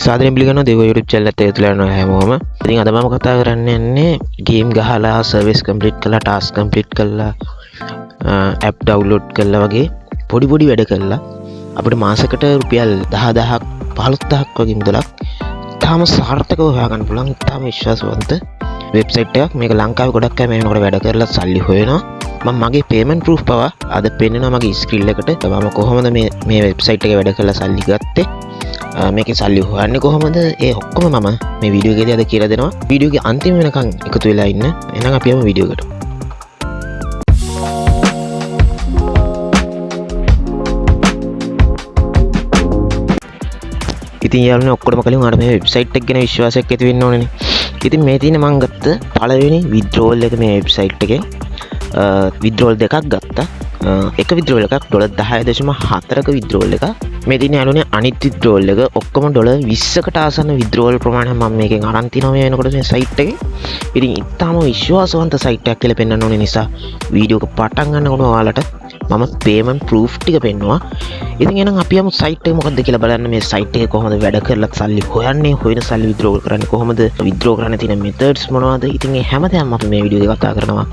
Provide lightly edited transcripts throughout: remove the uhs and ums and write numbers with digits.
සාදරයෙන් පිළිගන්නවා දේව YouTube channel එකත් එකතු වෙලා යනවා හැමෝම. ඉතින් අද මම කතා කරන්න යන්නේ ගේම් ගහලා සර්විස් කම්ප්ලීට් කරලා ටාස්ක් කම්ප්ලීට් කරලා ඇප් ඩවුන්ලෝඩ් කරලා වගේ පොඩි වැඩ කරලා අපිට මාසෙකට රුපියල් 10000ක් 15000ක් වගේ මුදලක් තාම සාර්ථකව හොයාගන්න පුළුවන්. තාම විශ්වාසවන්ත වෙබ්සයිට් එකක්. මේක ලංකාවේ ගොඩක් අය මේකට වැඩ කරලා සල්ලි හොයනවා. මම මගේ පේමන්ට් ප්‍රූෆ් පවා අද පෙන්නනවා මගේ ස්ක්‍රීන් එකට. මම කොහොමද මේ වෙබ්සයිට් එකේ වැඩ කරලා සල්ලි ගත්තේ, මේකේ සල්ලි හොයන්නේ කොහොමද, ඒ ඔක්කොම මම මේ වීඩියෝ එකේදී අද කියලා දෙනවා. වීඩියෝ එකේ අන්තිම වෙනකන් එකතු වෙලා ඉන්න. එහෙනම් අපි යමු වීඩියෝ එකට. ඉතින් යාළුවනේ ඔක්කොටම කලින් ඔයාලට මේ වෙබ්සයිට් එක ගැන විශ්වාසයක් ඇති වෙන්න ඕනේනේ. ඉතින් මේ තියෙන මම ගත්ත පළවෙනි විත්ඩ්‍රෝවල් එක මේ වෙබ්සයිට් එකේ විත්ඩ්‍රෝවල් දෙකක් ගත්තා. එක විත්ඩ්‍රෝවල් එකක් $10.4ක විත්ඩ්‍රෝවල් එකක්. මේ තියෙන යාළුවනේ අනිත් විත්ඩ්‍රෝවල් එක ඔක්කොම $20කට ආසන්න විත්ඩ්‍රෝවල් ප්‍රමාණයක් මම මේකෙන් අරන් තිනවා මේ වෙනකොට මේ සයිට් එකේ. ඉතින් ඉතාලම විශ්වාසවන්ත සයිට් එකක් කියලා පෙන්වන්න ඕනේ නිසා වීඩියෝ එක පටන් ගන්නකොට ඔයාලට මම පේමන්ට් ප්‍රූෆ් ටික පෙන්නවා. ඉතින් එහෙනම් අපි යමු සයිට් එක මොකක්ද කියලා බලන්න. මේ සයිට් එකේ කොහොමද වැඩ කරලා සල්ලි හොයන්නේ, හොයන සල්ලි විත්ඩ්‍රෝ කරන්නේ කොහොමද, විත්ඩ්‍රෝ කරන්න තියෙන මෙතඩ්ස් මොනවද. ඉතින් මේ හැමදේම අපි මේ වීඩියෝ එකේ කතා කරනවා.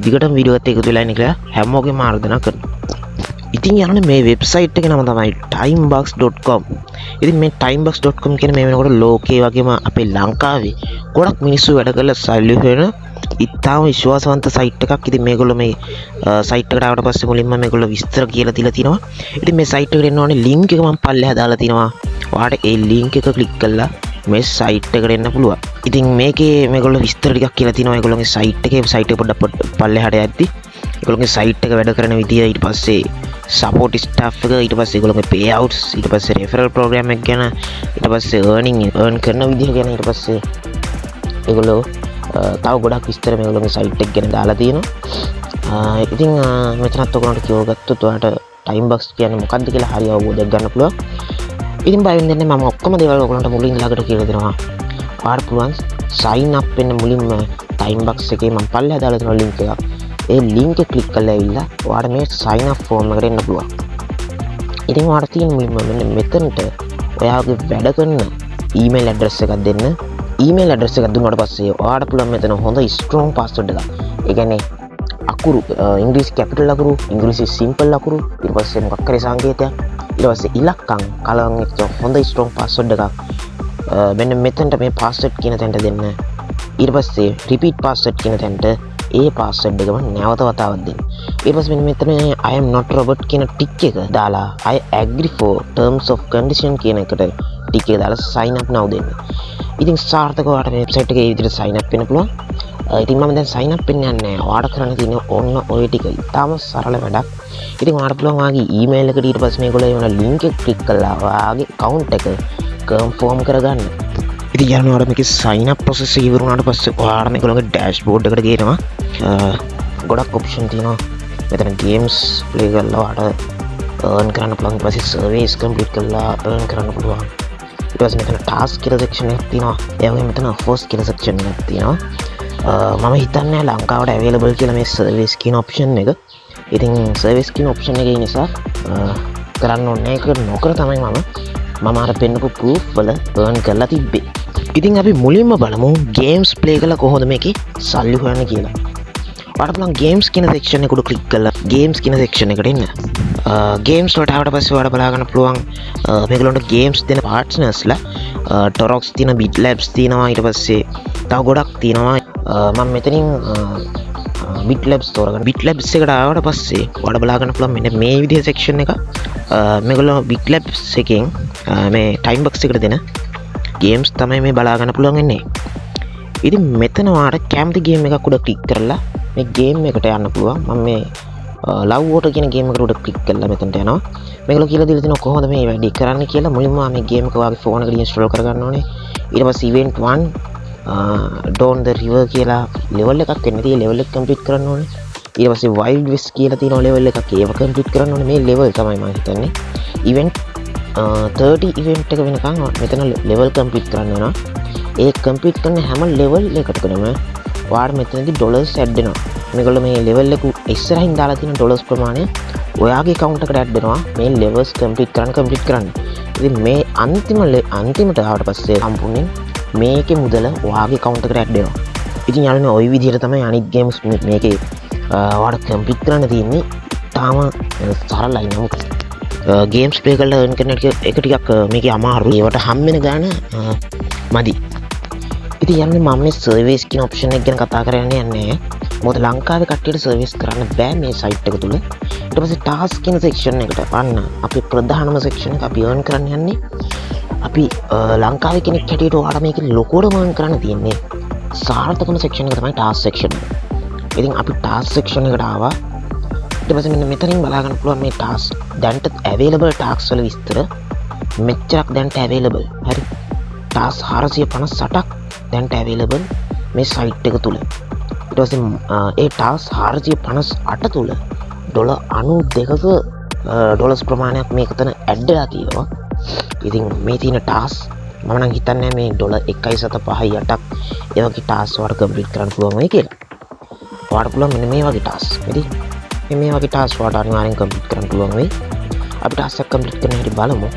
දිගටම වීඩියෝ එකත් එකතු වෙලා ඉන්න කියලා හැමෝගෙම ආරාධනා කරනවා. ඉතින් යන්නේ මේ වෙබ්සයිට් එකේ නම තමයි timebox.com. ඉතින් මේ timebox.com කියන මේ වෙනකොට ලෝකේ වගේම අපේ ලංකාවේ ගොඩක් මිනිස්සු වැඩ කරලා සල්ලි හොයන ඉතාම විශ්වාසවන්ත සයිට් එකක්. ඉතින් මේගොල්ලෝ මේ සයිට් එකට ආවට පස්සේ මුලින්ම මේගොල්ලෝ විස්තර කියලා දීලා තිනවා. ඉතින් මේ සයිට් එකට එන්න ඕනේ ලින්ක් එක මම පල්ලෙහා දාලා තිනවා. ඔයාලට ඒ ලින්ක් එක ක්ලික් කරලා මේ සයිට් එකට එන්න පුළුවන්. ඉතින් මේකේ මේගොල්ලෝ විස්තර ටිකක් කියලා තිනවා. ඒගොල්ලෝගේ සයිට් එක පොඩ්ඩක් පල්ලෙහාට යද්දි ඒගොල්ලෝගේ සයිට් එක වැඩ කරන විදිය, ඊට පස්සේ සපෝට් ස්ටාෆ් එක, ඊට පස්සේ ඒගොල්ලෝගේ පේ අවුට්ස්, ඊට පස්සේ රෙෆරල් ප්‍රෝග්‍රෑම් එක ගැන, ඊට පස්සේ earn කරන විදිහ ගැන, ඊට පස්සේ ඒගොල්ලෝ තව ගොඩක් විස්තර මේගොල්ලෝගේ සයිට් එක ගැන දාලා තියෙනවා. ඉතින් මෙතනත් ඔයගොල්ලන්ට කියව ගත්තොත් ඔයාලට Timebox කියන්නේ මොකක්ද කියලා හරිය අවබෝධයක් ගන්න පුළුවන්. ඉතින් බය වෙන්න දෙන්නේ, මම ඔක්කොම දේවල් ඔයගොල්ලන්ට මුලින් ළඟට කියලා දෙනවා. ඔයාලට පුළුවන් sign up වෙන්න මුලින්ම Timebox එකේ මම පල්ලෙහා දාලා තියෙන link එක. ඒ link එක click කරලා ඇවිල්ලා ඔයාලට මේ sign up form එකට එන්න පුළුවන්. ඉතින් ඔයාලට තියෙන මුලින්ම මෙන්න මෙතනට ඔයාගේ වැඩ කරන email address එකක් දෙන්න. email address එකක් දුන්නාට පස්සේ ඔයාලට පුළුවන් මෙතන හොඳ strong password එකක්. ඒ කියන්නේ අකුරු ඉංග්‍රීසි capital අකුරු, ඉංග්‍රීසි simple අකුරු, ඊට පස්සේ මොකක් හරි සංකේතයක්, ඊට පස්සේ ඉලක්කම් කලවම් එක්ක හොඳ strong password එකක් මෙන්න මෙතනට මේ password කියන තැනට දෙන්න. ඊට පස්සේ repeat password කියන තැනට ඒ password එකම නැවත වතාවක් දෙන්න. ඊට පස්සේ මෙන්න මෙතන I am not robot කියන ටික් එක දාලා I agree for terms of condition කියන එකට ටික් එක දාලා sign up now දෙන්න. ඉතින් සාර්ථකව ඔයාලට මේ වෙබ්සයිට් එකේ මේ විදිහට sign up වෙන්න පුළුවන්. ඉතින් මම දැන් sign up වෙන්න යන්නේ. ඔයාලට කරන්න තියෙන්නේ ඔන්න ඔය ටික. ඉතාම සරල වැඩක්. ඉතින් ඔයාලට පුළුවන් ඔයාගේ email එකට ඊට පස්සේ මේගොල්ලෝ එවන link එක click කරලා ඔයාගේ account එක confirm කරගන්න. ඉතින් යනවා ඔයාලා මේකේ sign up process එක ඉවර වුණාට පස්සේ ඔයාලා මේගොල්ලෝගේ dashboard එකට ගේනවා. ගොඩක් option තියෙනවා. මෙතන games play කරලා ඔයාලට earn කරන්න පුළුවන්. ඊට පස්සේ surveys complete කරලා earn කරන්න පුළුවන්. ඊට පස්සේ මෙතන task කියලා section එකක් තියෙනවා. ඒ වගේම මෙතන offers කියලා section එකක් තියෙනවා. මම හිතන්නේ ලංකාවට available කියලා මේ service කියන option එක. ඉතින් service කියන option එකේ නිසා කරන්න ඕනේ ඒක නොකර තමයි මම අර පෙන්නපු proof වල earn කරලා තිබ්බේ. ඉතින් අපි මුලින්ම බලමු games play කරලා කොහොමද මේකේ සල්ලි හොයන්නේ කියලා. ඔයාලට පුළුවන් games කියන section එකට click කරලා games කියන section එකට එන්න. games වලට ආවට පස්සේ ඔයාලට බලා ගන්න පුළුවන් මේගොල්ලන්ට games දෙන partnersලා Torox තියෙන, BitLabs තියෙනවා, ඊට පස්සේ තව ගොඩක් තියෙනවා. මම මෙතනින් BitLabs තෝරගන්න. BitLabs එකට ආවට පස්සේ ඔයාලට බලා ගන්න පුළුවන් මෙන්න මේ විදිහේ section එක. මේගොල්ලෝ BitLabs එකෙන් මේ Timebox එකට දෙන games තමයි මේ බලා ගන්න පුළුවන් වෙන්නේ. ඉතින් මෙතන ඔයාලට කැමති game එකක් උඩ click කරලා මේ game එකට යන්න පුළුවන්. මම මේ Love Water කියන game එකට උඩ click කරලා මෙතනට යනවා. මේගොල්ලෝ කියලා දීලා තිනවා කොහොමද මේ වැඩේ කරන්නේ කියලා. මුලින්ම මේ game එක ඔයාගේ phone එකට install කරගන්න ඕනේ. ඊට පස්සේ event 1 Down the River කියලා level එකක් වෙන්න තියෙන level එක complete කරන්න ඕනේ. ඊට පස්සේ Wild West කියලා තියෙන level එකක් ඒව complete කරන්න ඕනේ. මේ level තමයි මම හිතන්නේ. event 30 event එක වෙනකන් මෙතන level complete කරන්න වෙනවා. ඒ complete කරන හැම level එකකටම ඔයාට මෙතනදී ඩොලර්ස් ඇඩ් වෙනවා. මේගොල්ලෝ මේ ලෙවල් එක ඉස්සරහින් දාලා තියෙන ඩොලර්ස් ප්‍රමාණය ඔයාගේ account එකට ඇඩ් වෙනවා මේ levels complete කරන්න. ඉතින් මේ අන්තිමට ආවට පස්සේ සම්පූර්ණයෙන් මේකේ මුදල ඔයාගේ account එකට ඇඩ් වෙනවා. ඉතින් යාළුවනේ ওই විදිහට තමයි අනිත් games මේකේ ඔයාට complete කරන්න තියෙන්නේ. තාම සරලයි නමුත් games play කරලා earn කරන එක ටිකක් මේකේ අමාරුයි. ඒවට හම් වෙන ගාන මදි. ඉතින් යන්නේ මම මේ සර්විස් කියන ඔප්ෂන් එක ගැන කතා කරන්න යන්නේ. මොකද ලංකාවේ කට්ටියට සර්විස් කරන්න බෑ මේ සයිට් එක තුල. ඊට පස්සේ ටාස්ක් කියන සෙක්ෂන් එකට අන්න අපි ප්‍රධානම සෙක්ෂන් එක අපි earn කරන්න යන්නේ. අපි ලංකාවේ කෙනෙක් හැටියට ඔයාලා මේක ලොකුවටම earn කරන්න තියෙන්නේ. සාර්ථකම සෙක්ෂන් එක තමයි ටාස්ක් සෙක්ෂන් එක. ඉතින් අපි ටාස්ක් සෙක්ෂන් එකට ආවා. ඊට පස්සේ මෙන්න මෙතනින් බලා ගන්න පුළුවන් මේ ටාස්ක් දැන්ට available ටාස්ක් වල විස්තර මෙච්චරක් දැන්ට available. හරි. ටාස්ක් 458ක් දැන්ට available මේ සයිට් එක තුල. ඊට පස්සේ ඒ ටාස්ක් 458 තුල ඩොලර් 92ක ඩොලර්ස් ප්‍රමාණයක් මේක තන ඇඩ් වෙලා තියෙනවා. ඉතින් මේ තියෙන ටාස්ක් මම නම් හිතන්නේ මේ ඩොලර් 1.758ක් ඒ වගේ ටාස්ක් වලට කම්ප්ලීට් කරන්න පුළුවන් වෙයි කියලා. ඔයාලට පුළුවන් මෙන්න මේ වගේ ටාස්ක්. හරි. මේ වගේ ටාස්ක් වලට අනිවාර්යෙන් කම්ප්ලීට් කරන්න පුළුවන් වෙයි. අපි ටාස්ක් එක කම්ප්ලීට් කරන්න හැටි බලමු.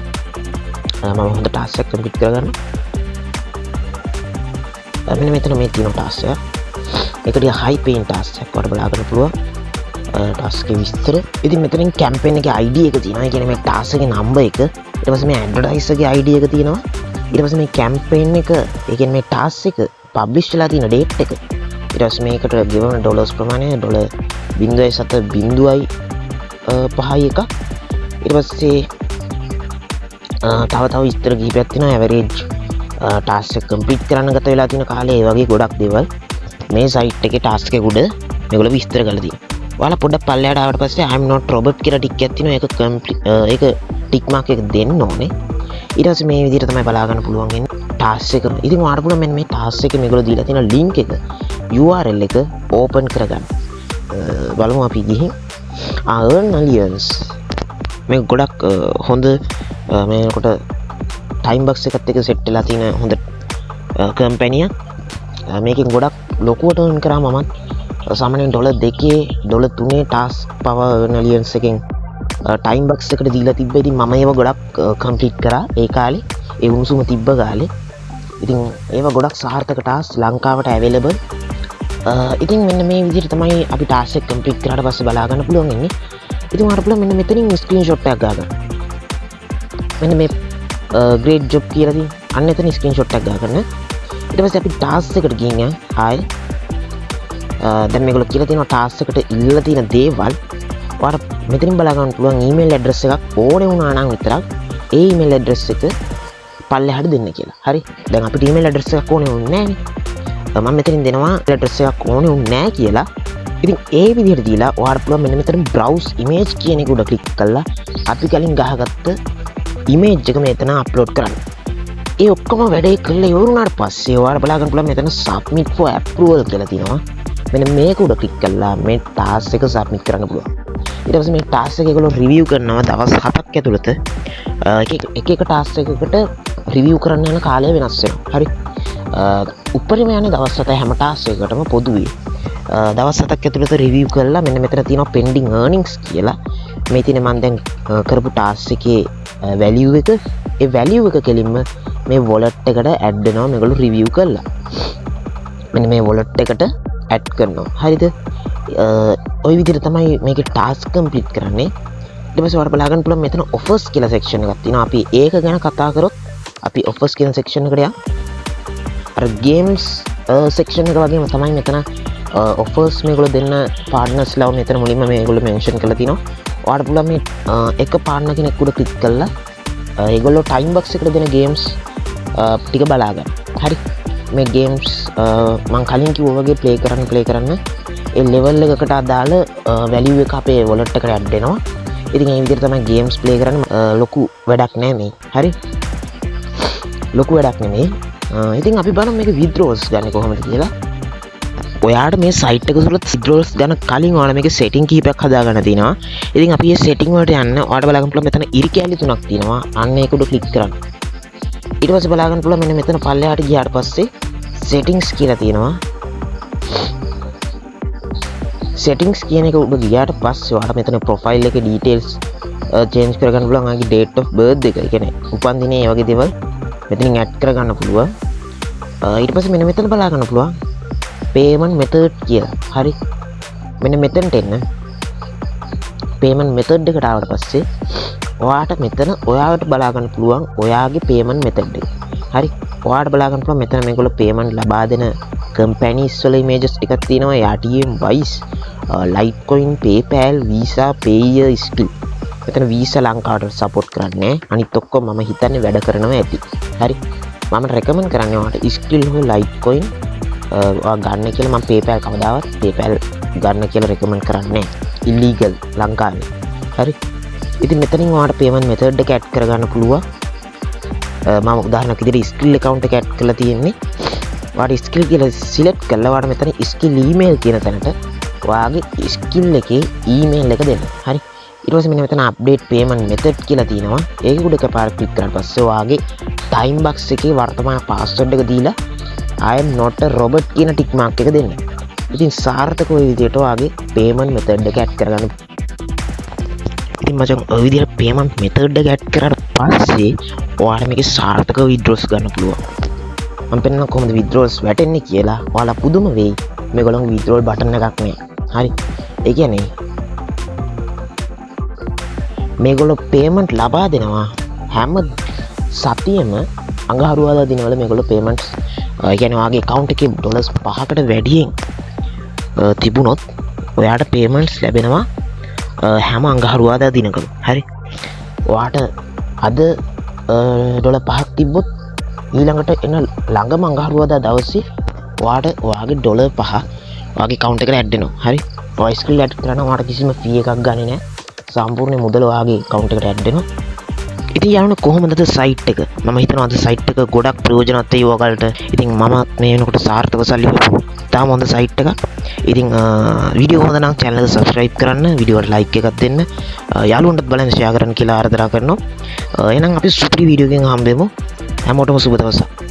මම හොඳ ටාස්ක් එකක් කම්ප්ලීට් කරගන්න. මෙන්න මෙතන මේ තියෙන ටාස්ක් එක. ඒක ටික හයි පේන් ටාස්ක් එකක් වලට බලා ගන්න පුළුවන්. ටාස්ක් එකේ විස්තර. ඉතින් මෙතනින් කැම්පේන් එකේ ID එක තියෙනවා. ඒ කියන්නේ මේ ටාස්ක් එකේ නම්බර් එක. ඊට පස්සේ මේ ඇඩ්වර්ටයිසර් ගේ ID එක තියෙනවා. ඊට පස්සේ මේ කැම්පේන් එක, ඒ කියන්නේ මේ ටාස්ක් එක පබ්ලිෂ් වෙලා තියෙන ඩේට් එක. ඊට පස්සේ මේකට ගෙවන ඩොලර්ස් ප්‍රමාණය ඩොලර් 0.705 එකක්. ඊට පස්සේ තව විස්තර කිහිපයක් තියෙනවා. ඇවරේජ් ටාස්ක් එක කම්ප්ලීට් කරන්න ගත වෙලා තියෙන කාලය, ඒ වගේ ගොඩක් දේවල් මේ සයිට් එකේ ටාස්ක් එක උඩ මේගොල්ලෝ විස්තර කරලා තියෙනවා. ඔයාලා පොඩ්ඩක් පල්ලෙහාට ආවට පස්සේ I'm not robot කියලා ටික් එකක් තියෙනවා. ඒක ටික් මාක් එක දෙන්න ඕනේ. ඊට පස්සේ මේ විදිහට තමයි බලා ගන්න පුළුවන් වෙන්නේ ටාස්ක් එක. ඉතින් ඔයාලට පුළුවන් මෙන්න මේ ටාස්ක් එකේ මේගොල්ලෝ දීලා තියෙන link එක URL එක open කරගන්න. බලමු අපි ගිහින් earn alliance මේ ගොඩක් හොඳ මේකට ටයිම් බක්ස් එකත් එක්ක සෙට් වෙලා තියෙන හොඳ කම්පැනියක්. මේකෙන් ගොඩක් ලොකුවට earn කරා මමත් සාමාන්‍යයෙන් dollar 2 dollar 3 task power earn alliance එකෙන් ටයිම් බක්ස් එකට දීලා තිබ්බ. ඉතින් මම ඒව ගොඩක් කම්ප්ලීට් කරා ඒ කාලේ, ඒ උණුසුම තිබ්බ කාලේ. ඉතින් ඒව ගොඩක් සාර්ථක ටාස්ක් ලංකාවට available. ඉතින් මෙන්න මේ විදිහට තමයි අපි ටාස්ක් එක කම්ප්ලීට් කරාට පස්සේ බලා ගන්න පුළුවන් ඉන්නේ. ඉතින් ඔයාලට පුළුවන් මෙන්න මෙතනින් ස්ක්‍රීන්ෂොට් එකක් ගන්න. මෙන්න මේ ග්‍රේට් ජොබ් කියලා තියෙන අන්න එතන ස්ක්‍රීන්ෂොට් එකක් ගන්න. ඊට පස්සේ අපි ටාස්ක් එකට ගිහින් ආයේ දැන් මේගොල්ලෝ කියලා තියෙනවා ටාස්ක් එකට ඉල්ලලා තියෙන දේවල්. ඔයාලට මෙතනින් බලා ගන්න පුළුවන් ඊමේල් ඇඩ්‍රස් එකක් ඕනේ වුණා නම් විතරක් ඒ ඊමේල් ඇඩ්‍රස් එක පල්ලෙහාට දෙන්න කියලා. හරි. දැන් අපිට ඊමේල් ඇඩ්‍රස් එකක් ඕනේ වුණේ නැහැ නේ. මම මෙතනින් දෙනවා ඇඩ්‍රස් එකක් ඕනේ වුණේ නැහැ කියලා. ඉතින් ඒ විදිහට දීලා ඔයාලට පුළුවන් මෙන්න මෙතන browse image කියන එක උඩ ක්ලික් කරලා අපි කලින් ගහගත්ත image එක මෙතන අප්ලෝඩ් කරන්න. ඒ ඔක්කොම වැඩේ කරලා ඉවරුනාට පස්සේ ඔයාලා බලා ගන්න පුළුවන් මෙතන submit for approval කියලා තියෙනවා. මෙන්න මේක උඩ ක්ලික් කරලා මේ ටාස්ක් එක සබ්මිට් කරන්න පුළුවන්. ඊට පස්සේ මේ ටාස්ක් එක ඒගොල්ලෝ රිවිව් කරනවා දවස් 7ක් ඇතුළත. එක ටාස්ක් එකකට රිවිව් කරන්න යන කාලය වෙනස් වෙනවා. හරි. උඩරිම යන්නේ දවස් 7 හැම ටාස්ක් එකකටම පොදුවේ. දවස් 7ක් ඇතුළත රිවිව් කරලා මෙන්න මෙතන තියෙනවා pending earnings කියලා. මේ තියෙන මම දැන් කරපු ටාස්ක් එකේ value එක, ඒ value එක කෙලින්ම මේ wallet එකට add වෙනවා මේගොල්ලෝ රිවිව් කරලා. මෙන්න මේ wallet එකට add කරනවා. හරිද? ওই විදිහට තමයි මේකේ ටාස්ක් කම්ප්ලීට් කරන්නේ. ඊට පස්සේ ඔයාලට බලා ගන්න පුළුවන් මෙතන offers කියලා section එකක් තියෙනවා. අපි ඒක ගැන කතා කරොත් අපි offers කියන section එකට යමු. අර games section එක වගේම තමයි මෙතන offers මේගොල්ලෝ දෙන්න partnersලා මෙතන මුලින්ම මේගොල්ලෝ mention කරලා තිනවා. ඔයාලට පුළුවන් මේ එක partner කෙනෙක් උඩ click කරලා ඒගොල්ලෝ time box එකට දෙන games ටික බලා ගන්න. හරි. මේ games මම කලින් කිව්වා වගේ play කරන්න ඒ level එකකට අදාළ value එක අපේ wallet එකට add වෙනවා. ඉතින් මේ විදිහට තමයි games play කරන්න. ලොකු වැඩක් නෑ මේ. හරි. ලොකු වැඩක් නෙමෙයි. ඉතින් අපි බලමු මේක withdrawals ගන්න කොහොමද කියලා. ඔයාට මේ සයිට් එක තුල withdrawals ගන්න කලින් ඔයාලා මේකේ setting කිහිපයක් හදාගන්න තියෙනවා. ඉතින් අපි මේ setting වලට යන්න ඔයාලට බලන්න පුළුවන් මෙතන ඉරි කැලි තුනක් තියෙනවා. අන්න ඒක උඩ click කරන්න. ඊට පස්සේ බලා ගන්න පුළුවන් මෙන්න මෙතන පල්ලෙහාට ගියාට පස්සේ settings කියලා තියෙනවා. settings කියන එක ඔබ ගියාට පස්සේ ඔයාලට මෙතන profile එකේ details change කරගන්න පුළුවන්. ආගේ date of birth එක. ඒ කියන්නේ උපන්දිනේ ඒ වගේ දේවල් මෙතනින් add කරගන්න පුළුවන්. ඊට පස්සේ මෙන්න මෙතන බලා ගන්න පුළුවන් payment method කියලා. හරි. මෙන්න මෙතනට එන්න. payment method එකට ආවට පස්සේ ඔයාට මෙතන ඔයාලට බලා ගන්න පුළුවන් ඔයාගේ payment method එක. හරි. ඔයාට බලා ගන්න පුළුවන් මෙතන මේගොල්ලෝ payment ලබා දෙන companies වල images ටිකක් තියෙනවා. ATM, Wise, Litecoin, PayPal, Visa, Payeer, Skrill. මෙතන Visa ලංකාවට support කරන්නේ. අනිත් ඔක්කොම මම හිතන්නේ වැඩ කරනවා ඇති. හරි. මම recommend කරන්නේ ඔයාට Skrill හෝ Litecoin ඔයා ගන්න කියලා. මම PayPal කවදාවත් PayPal ගන්න කියලා recommend කරන්නේ නැහැ. illegal ලංකාවේ. හරි. ඉතින් මෙතනින් ඔයාට payment method එක add කරගන්න පුළුවන්. මම උදාහරණයක් විදිහට Skrill account එක add කරලා තියෙන්නේ. ඔයාට Skrill කියලා select කරලා ඔයාට මෙතන Skrill email කියන තැනට ඔයාගේ Skrill එකේ email එක දෙන්න. හරි. ඊට පස්සේ මෙන්න මෙතන update payment method කියලා තියෙනවා. ඒක උඩ එකපාරක් click කරාට පස්සේ ඔයාගේ time box එකේ වර්තමාන password එක දීලා I am not a robot කියන tick mark එක දෙන්න. ඉතින් සාර්ථක ඔය විදිහට ඔයාගේ payment method එක add කරගන්න. ඉතින් මචං ඔය විදිහට payment method එක add කරාට පස්සේ ඔයාලා මේකේ සාර්ථක withdrawals ගන්න පුළුවන්. මම පෙන්නන කොහොමද withdrawals වැටෙන්නේ කියලා. ඔයාලා පුදුම වෙයි. මේගොල්ලන්ගේ withdrawal button එකක් නෑ. හරි. ඒ කියන්නේ මේගොල්ලෝ payment ලබා දෙනවා හැම සතියෙම අඟහරුවාදා දිනවල මේගොල්ලෝ payments ඒ කියන්නේ ඔයාගේ account එකේ ඩොලර්ස් 5කට වැඩියෙන් තිබුණොත් ඔයාට payments ලැබෙනවා හැම අඟහරුවාදා දිනකම. හරි. ඔයාට අද ඩොලර් 5ක් තිබ්බොත් ඊළඟට එන ළඟම අඟහරුවාදා දවසේ ඔයාට ඔයාගේ ඩොලර් 5 ඔයාගේ account එකට add වෙනවා. හරි. ඔය Skrill add කරනවා ඔයාට කිසිම fee එකක් ගන්නේ නැහැ. සම්පූර්ණ මුදල ඔයාගේ account එකට add වෙනවා. ඉතින් යාළුවනේ කොහොමද site එක? මම හිතනවා අද site එක ගොඩක් ප්‍රයෝජනවත් වෙයි ඔයාලට. ඉතින් මම මේ වෙනකොට සාර්ථකව සල්ලි හොයපු තාම හොඳ site එකක්. ඉතින් වීඩියෝ හොඳ නම් channel එක subscribe කරන්න, වීඩියෝ එකට like එකක් දෙන්න, යාළුවන්ටත් බලන්න share කරන්න කියලා ආරාධනා කරනවා. එහෙනම් අපි සුපිරි වීඩියෝ එකකින් හම්බෙමු. හැමෝටම සුබ දවසක්.